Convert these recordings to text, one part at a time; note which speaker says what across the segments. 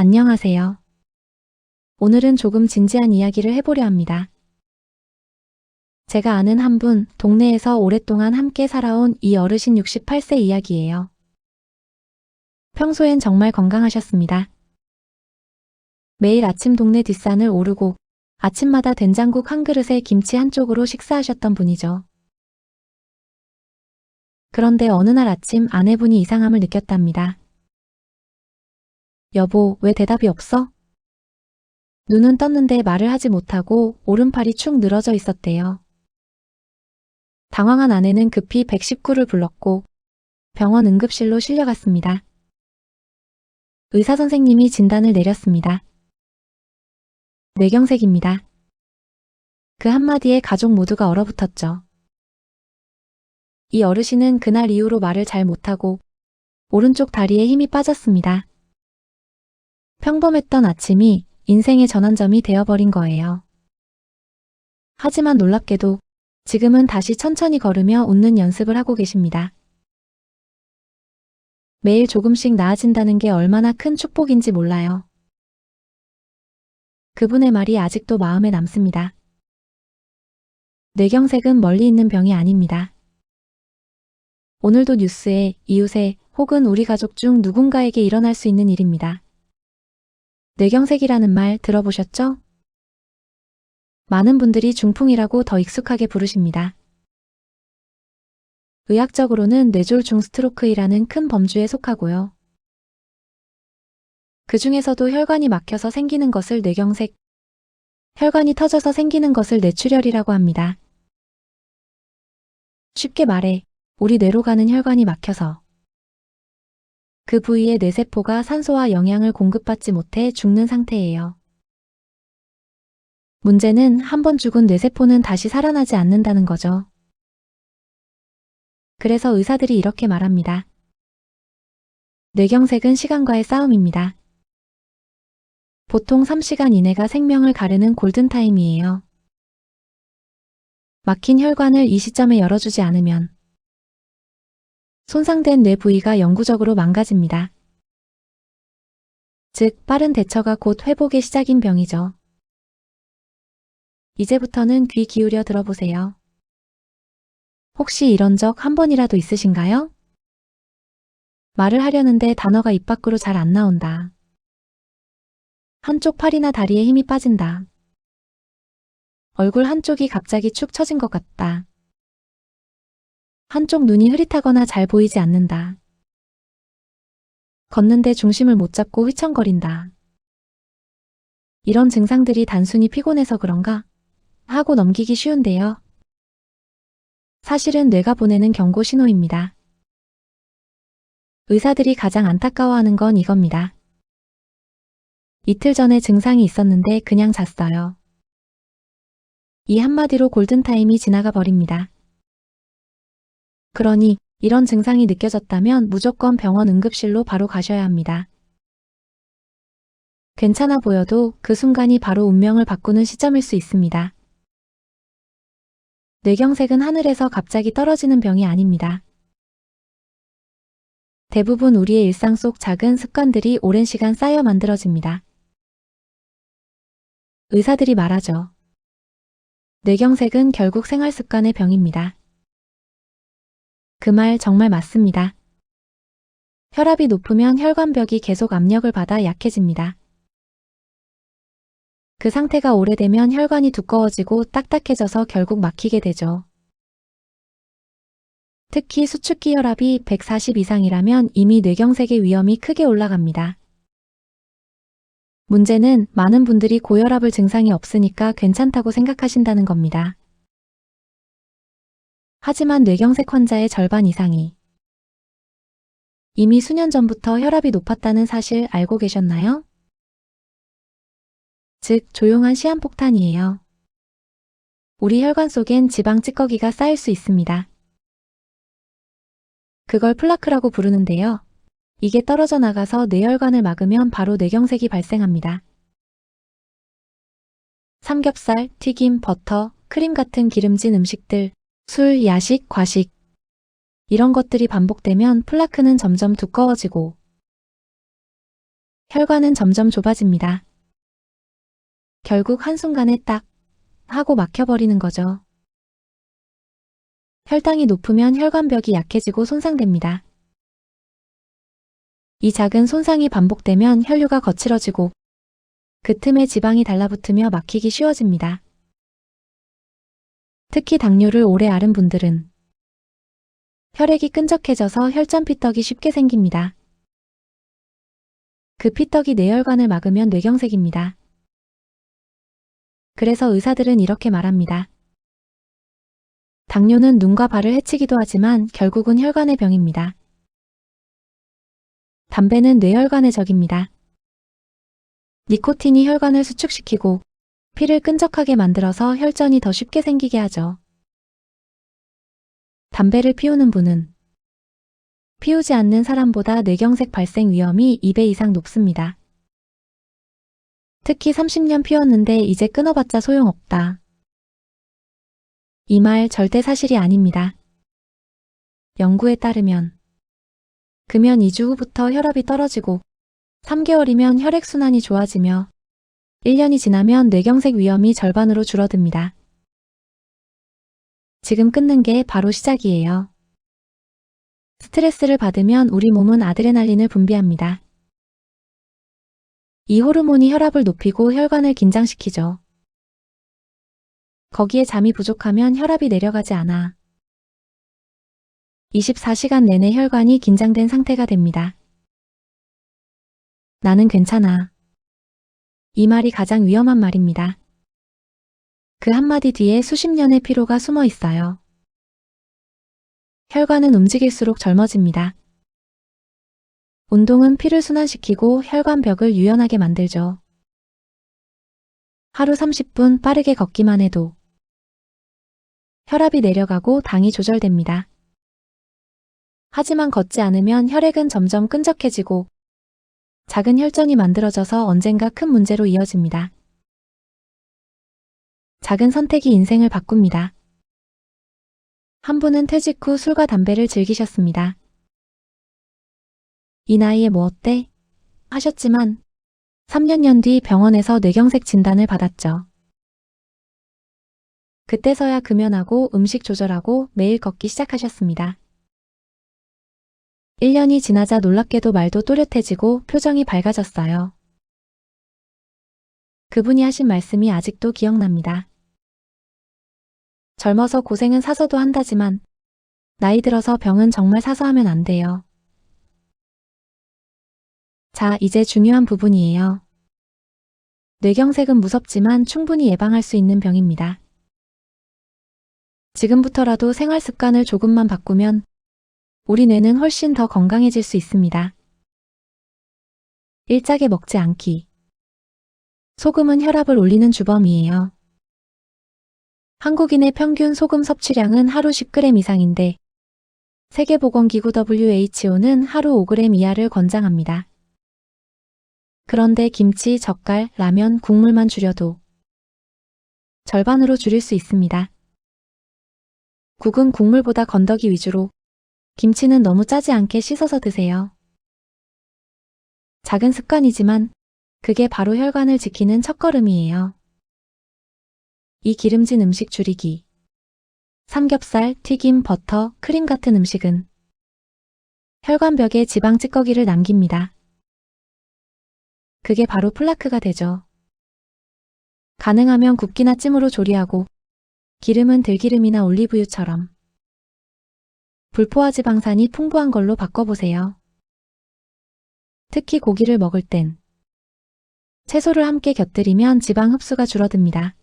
Speaker 1: 안녕하세요. 오늘은 조금 진지한 이야기를 해보려 합니다. 제가 아는 한 분, 동네에서 오랫동안 함께 살아온 이 어르신 68세 이야기예요. 평소엔 정말 건강하셨습니다. 매일 아침 동네 뒷산을 오르고 아침마다 된장국 한 그릇에 김치 한 쪽으로 식사하셨던 분이죠. 그런데 어느 날 아침 아내분이 이상함을 느꼈답니다. 여보, 왜 대답이 없어? 눈은 떴는데 말을 하지 못하고 오른팔이 축 늘어져 있었대요. 당황한 아내는 급히 119를 불렀고 병원 응급실로 실려갔습니다. 의사 선생님이 진단을 내렸습니다. 뇌경색입니다. 그 한마디에 가족 모두가 얼어붙었죠. 이 어르신은 그날 이후로 말을 잘 못하고 오른쪽 다리에 힘이 빠졌습니다. 평범했던 아침이 인생의 전환점이 되어버린 거예요. 하지만 놀랍게도 지금은 다시 천천히 걸으며 웃는 연습을 하고 계십니다. 매일 조금씩 나아진다는 게 얼마나 큰 축복인지 몰라요. 그분의 말이 아직도 마음에 남습니다. 뇌경색은 멀리 있는 병이 아닙니다. 오늘도 뉴스에 이웃에 혹은 우리 가족 중 누군가에게 일어날 수 있는 일입니다. 뇌경색이라는 말 들어보셨죠? 많은 분들이 중풍이라고 더 익숙하게 부르십니다. 의학적으로는 뇌졸 중스트로크이라는 큰 범주에 속하고요. 그 중에서도 혈관이 막혀서 생기는 것을 뇌경색, 혈관이 터져서 생기는 것을 뇌출혈이라고 합니다. 쉽게 말해 우리 뇌로 가는 혈관이 막혀서 그 부위의 뇌세포가 산소와 영양을 공급받지 못해 죽는 상태예요. 문제는 한번 죽은 뇌세포는 다시 살아나지 않는다는 거죠. 그래서 의사들이 이렇게 말합니다. 뇌경색은 시간과의 싸움입니다. 보통 3시간 이내가 생명을 가르는 골든타임이에요. 막힌 혈관을 이 시점에 열어주지 않으면 손상된 뇌 부위가 영구적으로 망가집니다. 즉, 빠른 대처가 곧 회복의 시작인 병이죠. 이제부터는 귀 기울여 들어보세요. 혹시 이런 적 한 번이라도 있으신가요? 말을 하려는데 단어가 입 밖으로 잘 안 나온다. 한쪽 팔이나 다리에 힘이 빠진다. 얼굴 한쪽이 갑자기 축 처진 것 같다. 한쪽 눈이 흐릿하거나 잘 보이지 않는다. 걷는데 중심을 못 잡고 휘청거린다. 이런 증상들이 단순히 피곤해서 그런가? 하고 넘기기 쉬운데요. 사실은 뇌가 보내는 경고 신호입니다. 의사들이 가장 안타까워하는 건 이겁니다. 이틀 전에 증상이 있었는데 그냥 잤어요. 이 한마디로 골든타임이 지나가 버립니다. 그러니 이런 증상이 느껴졌다면 무조건 병원 응급실로 바로 가셔야 합니다. 괜찮아 보여도 그 순간이 바로 운명을 바꾸는 시점일 수 있습니다. 뇌경색은 하늘에서 갑자기 떨어지는 병이 아닙니다. 대부분 우리의 일상 속 작은 습관들이 오랜 시간 쌓여 만들어집니다. 의사들이 말하죠. 뇌경색은 결국 생활 습관의 병입니다. 그 말 정말 맞습니다. 혈압이 높으면 혈관벽이 계속 압력을 받아 약해집니다. 그 상태가 오래되면 혈관이 두꺼워지고 딱딱해져서 결국 막히게 되죠. 특히 수축기 혈압이 140 이상이라면 이미 뇌경색의 위험이 크게 올라갑니다. 문제는 많은 분들이 고혈압을 증상이 없으니까 괜찮다고 생각하신다는 겁니다. 하지만 뇌경색 환자의 절반 이상이 이미 수년 전부터 혈압이 높았다는 사실 알고 계셨나요? 즉, 조용한 시한폭탄이에요. 우리 혈관 속엔 지방 찌꺼기가 쌓일 수 있습니다. 그걸 플라크라고 부르는데요. 이게 떨어져 나가서 뇌혈관을 막으면 바로 뇌경색이 발생합니다. 삼겹살, 튀김, 버터, 크림 같은 기름진 음식들, 술, 야식, 과식 이런 것들이 반복되면 플라크는 점점 두꺼워지고 혈관은 점점 좁아집니다. 결국 한순간에 딱 하고 막혀버리는 거죠. 혈당이 높으면 혈관벽이 약해지고 손상됩니다. 이 작은 손상이 반복되면 혈류가 거칠어지고 그 틈에 지방이 달라붙으며 막히기 쉬워집니다. 특히 당뇨를 오래 앓은 분들은 혈액이 끈적해져서 혈전 피떡이 쉽게 생깁니다. 그 피떡이 뇌혈관을 막으면 뇌경색입니다. 그래서 의사들은 이렇게 말합니다. 당뇨는 눈과 발을 해치기도 하지만 결국은 혈관의 병입니다. 담배는 뇌혈관의 적입니다. 니코틴이 혈관을 수축시키고 피를 끈적하게 만들어서 혈전이 더 쉽게 생기게 하죠. 담배를 피우는 분은 피우지 않는 사람보다 뇌경색 발생 위험이 2배 이상 높습니다. 특히 30년 피웠는데 이제 끊어봤자 소용없다. 이 말 절대 사실이 아닙니다. 연구에 따르면 금연 2주 후부터 혈압이 떨어지고 3개월이면 혈액순환이 좋아지며 1년이 지나면 뇌경색 위험이 절반으로 줄어듭니다. 지금 끊는 게 바로 시작이에요. 스트레스를 받으면 우리 몸은 아드레날린을 분비합니다. 이 호르몬이 혈압을 높이고 혈관을 긴장시키죠. 거기에 잠이 부족하면 혈압이 내려가지 않아 24시간 내내 혈관이 긴장된 상태가 됩니다. 나는 괜찮아. 이 말이 가장 위험한 말입니다. 그 한마디 뒤에 수십 년의 피로가 숨어 있어요. 혈관은 움직일수록 젊어집니다. 운동은 피를 순환시키고 혈관벽을 유연하게 만들죠. 하루 30분 빠르게 걷기만 해도 혈압이 내려가고 당이 조절됩니다. 하지만 걷지 않으면 혈액은 점점 끈적해지고 작은 혈전이 만들어져서 언젠가 큰 문제로 이어집니다. 작은 선택이 인생을 바꿉니다. 한 분은 퇴직 후 술과 담배를 즐기셨습니다. 이 나이에 뭐 어때? 하셨지만 3년 뒤 병원에서 뇌경색 진단을 받았죠. 그때서야 금연하고 음식 조절하고 매일 걷기 시작하셨습니다. 1년이 지나자 놀랍게도 말도 또렷해지고 표정이 밝아졌어요. 그분이 하신 말씀이 아직도 기억납니다. 젊어서 고생은 사서도 한다지만 나이 들어서 병은 정말 사서 하면 안 돼요. 자, 이제 중요한 부분이에요. 뇌경색은 무섭지만 충분히 예방할 수 있는 병입니다. 지금부터라도 생활 습관을 조금만 바꾸면 우리 뇌는 훨씬 더 건강해질 수 있습니다. 일짝에 먹지 않기. 소금은 혈압을 올리는 주범이에요. 한국인의 평균 소금 섭취량은 하루 10g 이상인데 세계보건기구 WHO는 하루 5g 이하를 권장합니다. 그런데 김치, 젓갈, 라면, 국물만 줄여도 절반으로 줄일 수 있습니다. 국은 국물보다 건더기 위주로, 김치는 너무 짜지 않게 씻어서 드세요. 작은 습관이지만 그게 바로 혈관을 지키는 첫걸음이에요. 이 기름진 음식 줄이기. 삼겹살, 튀김, 버터, 크림 같은 음식은 혈관벽에 지방 찌꺼기를 남깁니다. 그게 바로 플라크가 되죠. 가능하면 굽기나 찜으로 조리하고 기름은 들기름이나 올리브유처럼 불포화 지방산이 풍부한 걸로 바꿔보세요. 특히 고기를 먹을 땐 채소를 함께 곁들이면 지방 흡수가 줄어듭니다.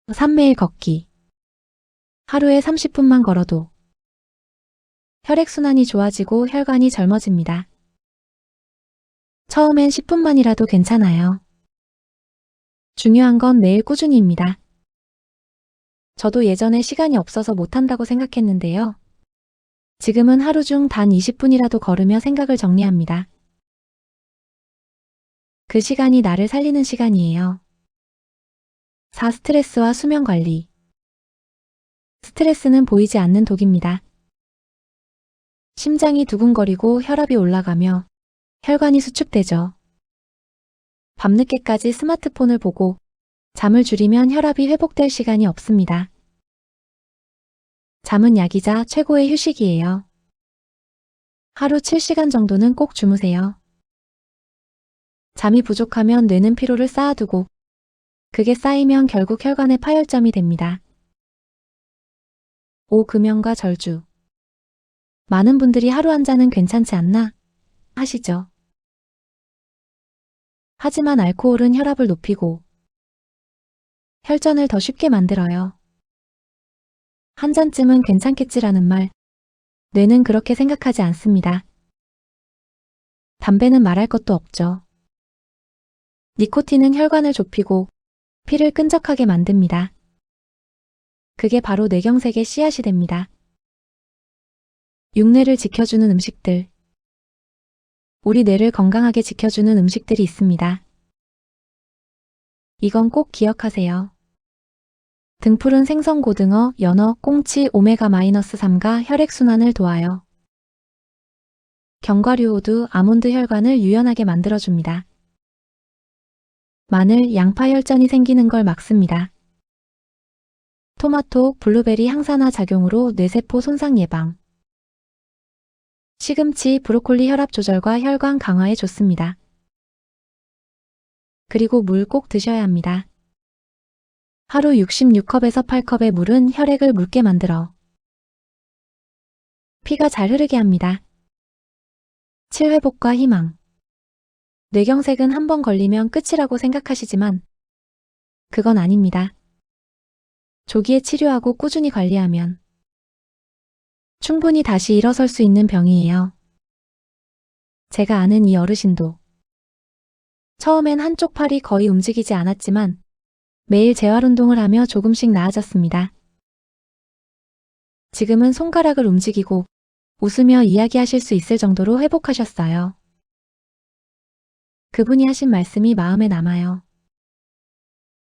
Speaker 1: 3매일 걷기. 하루에 30분만 걸어도 혈액순환이 좋아지고 혈관이 젊어집니다. 처음엔 10분만이라도 괜찮아요. 중요한 건 매일 꾸준히입니다. 저도 예전에 시간이 없어서 못한다고 생각했는데요. 지금은 하루 중 단 20분이라도 걸으며 생각을 정리합니다. 그 시간이 나를 살리는 시간이에요. 4. 스트레스와 수면 관리. 스트레스는 보이지 않는 독입니다. 심장이 두근거리고 혈압이 올라가며 혈관이 수축되죠. 밤늦게까지 스마트폰을 보고 잠을 줄이면 혈압이 회복될 시간이 없습니다. 잠은 약이자 최고의 휴식이에요. 하루 7시간 정도는 꼭 주무세요. 잠이 부족하면 뇌는 피로를 쌓아두고 그게 쌓이면 결국 혈관의 파열점이 됩니다. 오금연과 절주. 많은 분들이 하루 한 잔은 괜찮지 않나 하시죠. 하지만 알코올은 혈압을 높이고 혈전을 더 쉽게 만들어요. 한 잔쯤은 괜찮겠지라는 말, 뇌는 그렇게 생각하지 않습니다. 담배는 말할 것도 없죠. 니코틴은 혈관을 좁히고 피를 끈적하게 만듭니다. 그게 바로 뇌경색의 씨앗이 됩니다. 육뇌를 지켜주는 음식들. 우리 뇌를 건강하게 지켜주는 음식들이 있습니다. 이건 꼭 기억하세요. 등푸른 생선 고등어, 연어, 꽁치, 오메가-3가 혈액순환을 도와요. 견과류호두, 아몬드 혈관을 유연하게 만들어줍니다. 마늘, 양파 혈전이 생기는 걸 막습니다. 토마토, 블루베리 항산화 작용으로 뇌세포 손상 예방. 시금치, 브로콜리 혈압 조절과 혈관 강화에 좋습니다. 그리고 물 꼭 드셔야 합니다. 하루 66컵에서 8컵의 물은 혈액을 묽게 만들어 피가 잘 흐르게 합니다. 7회복과 희망. 뇌경색은 한 번 걸리면 끝이라고 생각하시지만 그건 아닙니다. 조기에 치료하고 꾸준히 관리하면 충분히 다시 일어설 수 있는 병이에요. 제가 아는 이 어르신도 처음엔 한쪽 팔이 거의 움직이지 않았지만 매일 재활운동을 하며 조금씩 나아졌습니다. 지금은 손가락을 움직이고 웃으며 이야기하실 수 있을 정도로 회복하셨어요. 그분이 하신 말씀이 마음에 남아요.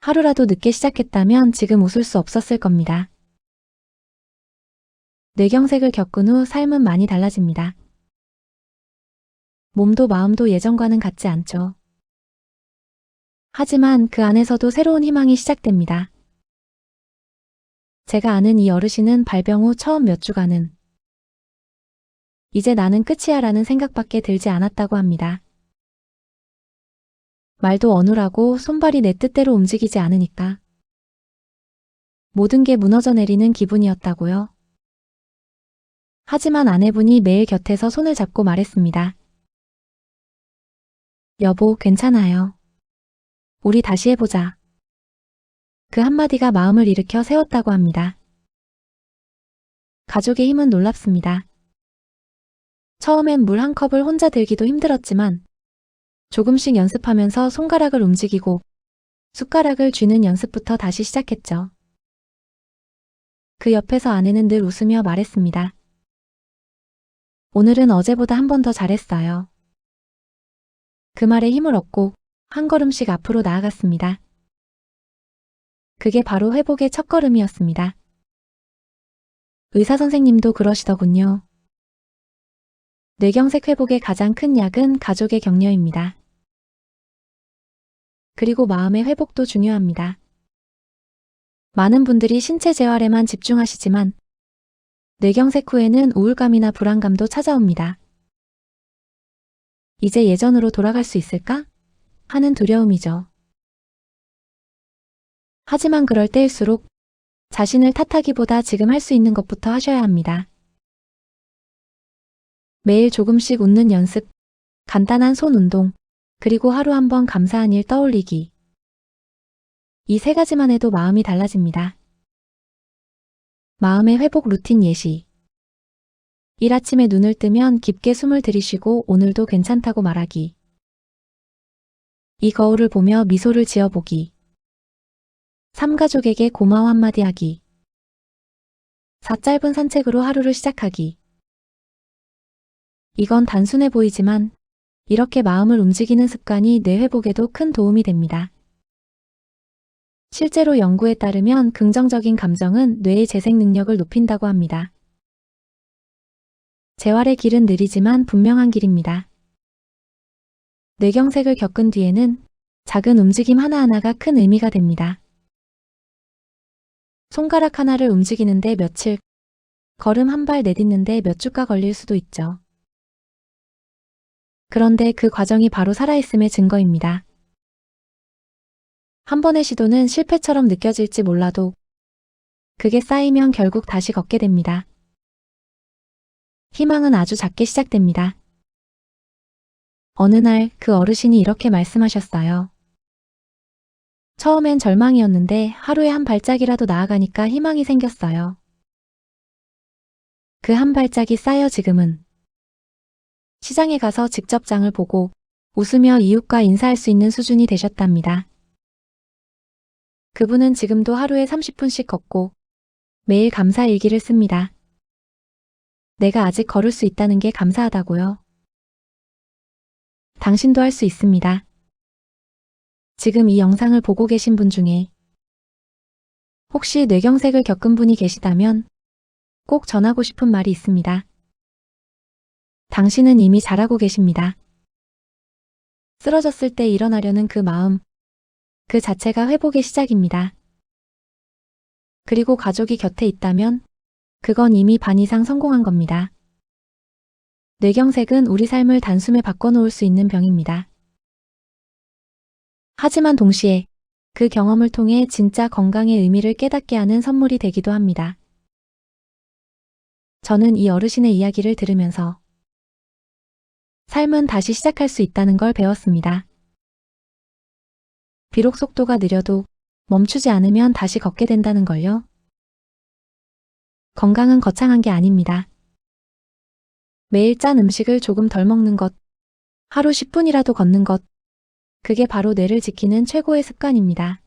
Speaker 1: 하루라도 늦게 시작했다면 지금 웃을 수 없었을 겁니다. 뇌경색을 겪은 후 삶은 많이 달라집니다. 몸도 마음도 예전과는 같지 않죠. 하지만 그 안에서도 새로운 희망이 시작됩니다. 제가 아는 이 어르신은 발병 후 처음 몇 주간은 이제 나는 끝이야 라는 생각밖에 들지 않았다고 합니다. 말도 어눌하고 손발이 내 뜻대로 움직이지 않으니까 모든 게 무너져 내리는 기분이었다고요. 하지만 아내분이 매일 곁에서 손을 잡고 말했습니다. 여보, 괜찮아요. 우리 다시 해보자. 그 한마디가 마음을 일으켜 세웠다고 합니다. 가족의 힘은 놀랍습니다. 처음엔 물 한 컵을 혼자 들기도 힘들었지만 조금씩 연습하면서 손가락을 움직이고 숟가락을 쥐는 연습부터 다시 시작했죠. 그 옆에서 아내는 늘 웃으며 말했습니다. 오늘은 어제보다 한 번 더 잘했어요. 그 말에 힘을 얻고 한 걸음씩 앞으로 나아갔습니다. 그게 바로 회복의 첫걸음이었습니다. 의사 선생님도 그러시더군요. 뇌경색 회복의 가장 큰 약은 가족의 격려입니다. 그리고 마음의 회복도 중요합니다. 많은 분들이 신체 재활에만 집중하시지만 뇌경색 후에는 우울감이나 불안감도 찾아옵니다. 이제 예전으로 돌아갈 수 있을까? 하는 두려움이죠. 하지만 그럴 때일수록 자신을 탓하기보다 지금 할 수 있는 것부터 하셔야 합니다. 매일 조금씩 웃는 연습, 간단한 손 운동, 그리고 하루 한 번 감사한 일 떠올리기. 이 세 가지만 해도 마음이 달라집니다. 마음의 회복 루틴 예시. 일 아침에 눈을 뜨면 깊게 숨을 들이쉬고 오늘도 괜찮다고 말하기. 이 거울을 보며 미소를 지어보기. 3 가족에게 고마워 한마디 하기. 4 짧은 산책으로 하루를 시작하기. 이건 단순해 보이지만 이렇게 마음을 움직이는 습관이 뇌 회복에도 큰 도움이 됩니다. 실제로 연구에 따르면 긍정적인 감정은 뇌의 재생 능력을 높인다고 합니다. 재활의 길은 느리지만 분명한 길입니다. 뇌경색을 겪은 뒤에는 작은 움직임 하나하나가 큰 의미가 됩니다. 손가락 하나를 움직이는데 며칠, 걸음 한 발 내딛는데 몇 주가 걸릴 수도 있죠. 그런데 그 과정이 바로 살아있음의 증거입니다. 한 번의 시도는 실패처럼 느껴질지 몰라도 그게 쌓이면 결국 다시 걷게 됩니다. 희망은 아주 작게 시작됩니다. 어느 날 그 어르신이 이렇게 말씀하셨어요. 처음엔 절망이었는데 하루에 한 발짝이라도 나아가니까 희망이 생겼어요. 그 한 발짝이 쌓여 지금은 시장에 가서 직접 장을 보고 웃으며 이웃과 인사할 수 있는 수준이 되셨답니다. 그분은 지금도 하루에 30분씩 걷고 매일 감사 일기를 씁니다. 내가 아직 걸을 수 있다는 게 감사하다고요. 당신도 할 수 있습니다. 지금 이 영상을 보고 계신 분 중에 혹시 뇌경색을 겪은 분이 계시다면 꼭 전하고 싶은 말이 있습니다. 당신은 이미 잘하고 계십니다. 쓰러졌을 때 일어나려는 그 마음, 그 자체가 회복의 시작입니다. 그리고 가족이 곁에 있다면 그건 이미 반 이상 성공한 겁니다. 뇌경색은 우리 삶을 단숨에 바꿔놓을 수 있는 병입니다. 하지만 동시에 그 경험을 통해 진짜 건강의 의미를 깨닫게 하는 선물이 되기도 합니다. 저는 이 어르신의 이야기를 들으면서 삶은 다시 시작할 수 있다는 걸 배웠습니다. 비록 속도가 느려도 멈추지 않으면 다시 걷게 된다는 걸요. 건강은 거창한 게 아닙니다. 매일 짠 음식을 조금 덜 먹는 것, 하루 10분이라도 걷는 것, 그게 바로 뇌를 지키는 최고의 습관입니다.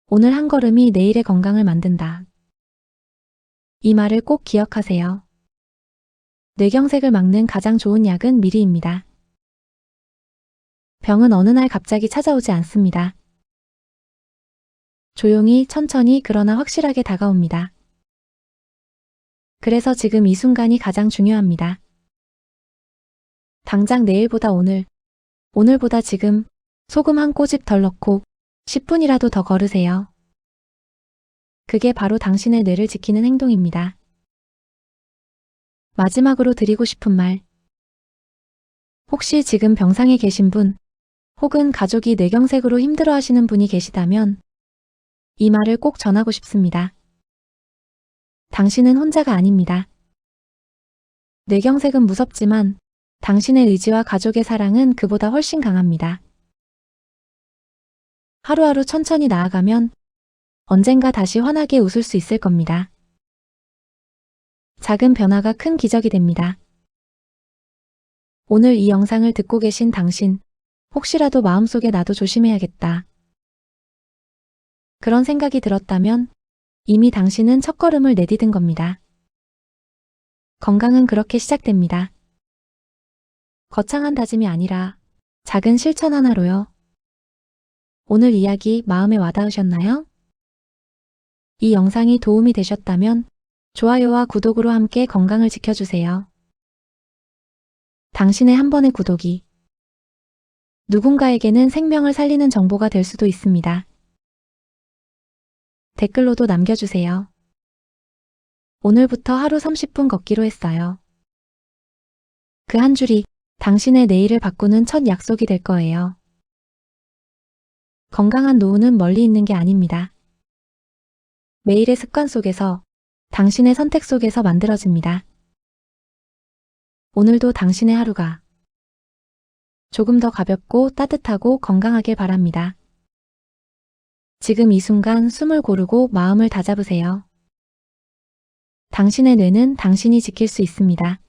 Speaker 1: 오늘 한 걸음이 내일의 건강을 만든다. 이 말을 꼭 기억하세요. 뇌경색을 막는 가장 좋은 약은 미리입니다. 병은 어느 날 갑자기 찾아오지 않습니다. 조용히, 천천히, 그러나 확실하게 다가옵니다. 그래서 지금 이 순간이 가장 중요합니다. 당장 내일보다 오늘, 오늘보다 지금 소금 한 꼬집 덜 넣고 10분이라도 더 걸으세요. 그게 바로 당신의 뇌를 지키는 행동입니다. 마지막으로 드리고 싶은 말. 혹시 지금 병상에 계신 분, 혹은 가족이 뇌경색으로 힘들어하시는 분이 계시다면 이 말을 꼭 전하고 싶습니다. 당신은 혼자가 아닙니다. 뇌경색은 무섭지만 당신의 의지와 가족의 사랑은 그보다 훨씬 강합니다. 하루하루 천천히 나아가면 언젠가 다시 환하게 웃을 수 있을 겁니다. 작은 변화가 큰 기적이 됩니다. 오늘 이 영상을 듣고 계신 당신, 혹시라도 마음속에 나도 조심해야겠다. 그런 생각이 들었다면 이미 당신은 첫걸음을 내디딘 겁니다. 건강은 그렇게 시작됩니다. 거창한 다짐이 아니라 작은 실천 하나로요. 오늘 이야기 마음에 와닿으셨나요? 이 영상이 도움이 되셨다면 좋아요와 구독으로 함께 건강을 지켜주세요. 당신의 한 번의 구독이 누군가에게는 생명을 살리는 정보가 될 수도 있습니다. 댓글로도 남겨주세요. 오늘부터 하루 30분 걷기로 했어요. 그 한 줄이 당신의 내일을 바꾸는 첫 약속이 될 거예요. 건강한 노후는 멀리 있는 게 아닙니다. 매일의 습관 속에서, 당신의 선택 속에서 만들어집니다. 오늘도 당신의 하루가 조금 더 가볍고 따뜻하고 건강하길 바랍니다. 지금 이 순간 숨을 고르고 마음을 다잡으세요. 당신의 뇌는 당신이 지킬 수 있습니다.